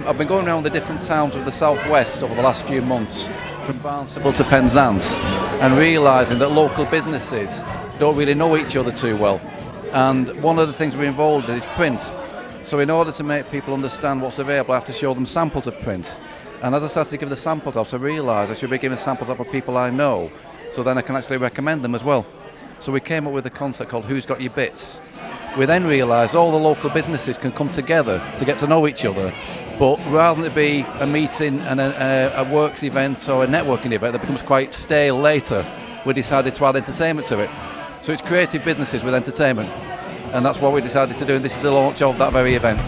I've been going around the different towns of the southwest over the last few months, from Barnstable to Penzance, and realising that local businesses don't really know each other too well. And one of the things we're involved in is print. So in order to make people understand what's available, I have to show them samples of print. And as I started to give the samples out, I realised I should be giving samples out for people I know, so then I can actually recommend them as well. So we came up with a concept called Who's Got Your Bits? We then realised all the local businesses can come together to get to know each other, but rather than it be a meeting and a works event or a networking event that becomes quite stale later, we decided to add entertainment to it. So it's creative businesses with entertainment, and that's what we decided to do, and this is the launch of that very event.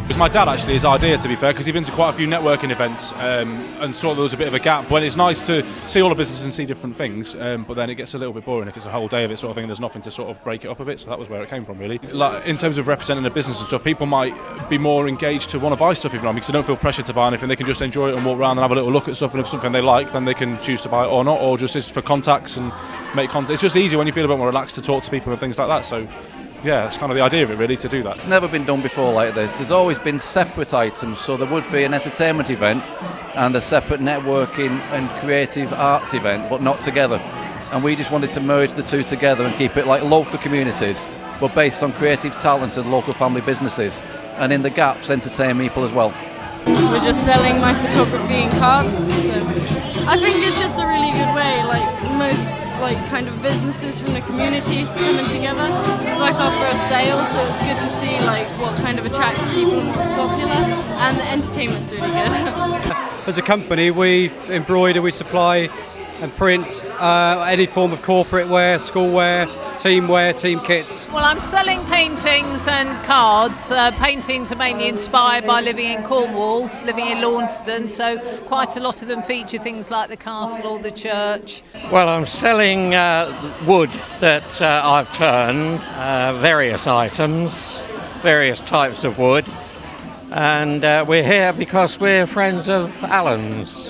It was my dad actually, his idea, to be fair, because he'd been to quite a few networking events and saw there was a bit of a gap. When it's nice to see all the businesses and see different things, but then it gets a little bit boring if it's a whole day of it sort of thing and there's nothing to sort of break it up a bit. So that was where it came from, really. Like, in terms of representing a business and stuff, people might be more engaged to want to buy stuff even because they don't feel pressure to buy anything. They can just enjoy it and walk around and have a little look at stuff, and if something they like, then they can choose to buy it or not, or just for contacts and make contact. It's just easier when you feel a bit more relaxed to talk to people and things like that. So yeah, that's kind of the idea of it, really, to do that. It's never been done before like this. There's always been separate items, so there would be an entertainment event and a separate networking and creative arts event, but not together. And we just wanted to merge the two together and keep it like local communities, but based on creative talent and local family businesses, and in the gaps entertain people as well. We're just selling my photography and cards, so I think it's just a really good way, like most kind of businesses from the community coming together. This is like our first sale, so it's good to see like what kind of attracts people and what's popular, and the entertainment's really good. As a company, we embroider, we supply and print any form of corporate wear, school wear, team wear, team kits. Well, I'm selling paintings and cards. Paintings are mainly inspired by living in Cornwall, living in Launceston, so quite a lot of them feature things like the castle or the church. Well, I'm selling wood that I've turned, various items, various types of wood, and we're here because we're friends of Alan's.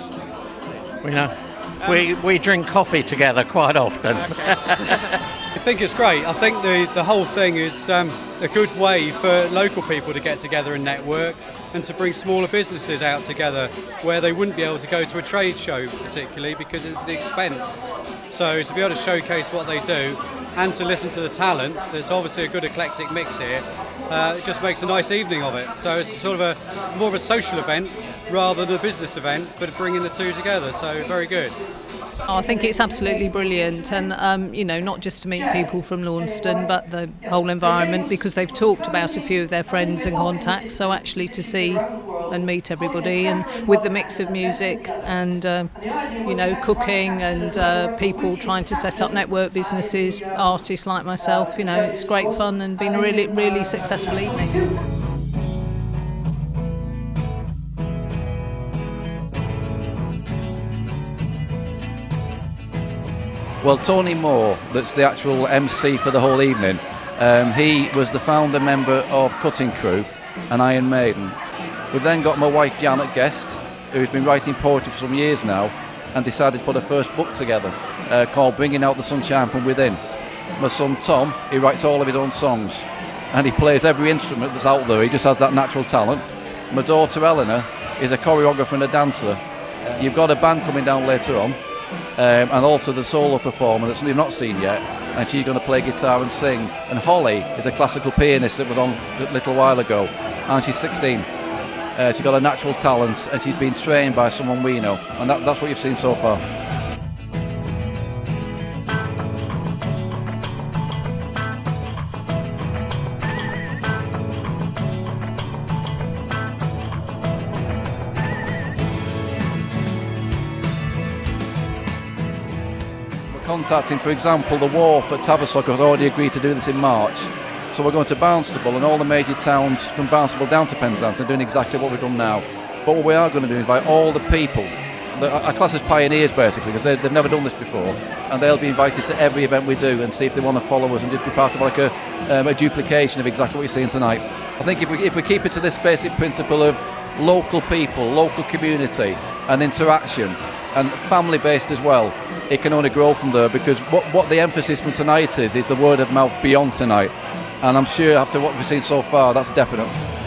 We drink coffee together quite often. I think it's great. I think the whole thing is a good way for local people to get together and network, and to bring smaller businesses out together where they wouldn't be able to go to a trade show particularly because of the expense. So to be able to showcase what they do and to listen to the talent, there's obviously a good eclectic mix here. It just makes a nice evening of it. So it's sort of more of a social event rather than a business event, but bringing the two together, so very good. I think it's absolutely brilliant, and not just to meet people from Launceston, but the whole environment, because they've talked about a few of their friends and contacts, so actually to see and meet everybody, and with the mix of music and cooking and people trying to set up network businesses, artists like myself, it's great fun and been a really, really successful evening. Well, Tony Moore, that's the actual MC for the whole evening, he was the founder member of Cutting Crew and Iron Maiden. We've then got my wife Janet Guest, who's been writing poetry for some years now and decided to put her first book together called Bringing Out the Sunshine from Within. My son Tom, he writes all of his own songs and he plays every instrument that's out there. He just has that natural talent. My daughter Eleanor is a choreographer and a dancer. You've got a band coming down later on. And also the solo performer that you've not seen yet, and she's going to play guitar and sing. And Holly is a classical pianist that was on a little while ago, and she's 16. She's got a natural talent, and she's been trained by someone we know, and that's what you've seen so far. Contacting, for example, the Wharf at Tavistock has already agreed to do this in March. So we're going to Barnstable and all the major towns from Barnstable down to Penzance and doing exactly what we've done now. But what we are going to do is invite all the people, our class as pioneers basically, because they've never done this before, and they'll be invited to every event we do and see if they want to follow us and just be part of like a duplication of exactly what you're seeing tonight. I think if we keep it to this basic principle of local people, local community and interaction, and family based as well, it can only grow from there, because what the emphasis from tonight is the word of mouth beyond tonight. and I'm sure after what we've seen so far, that's definite.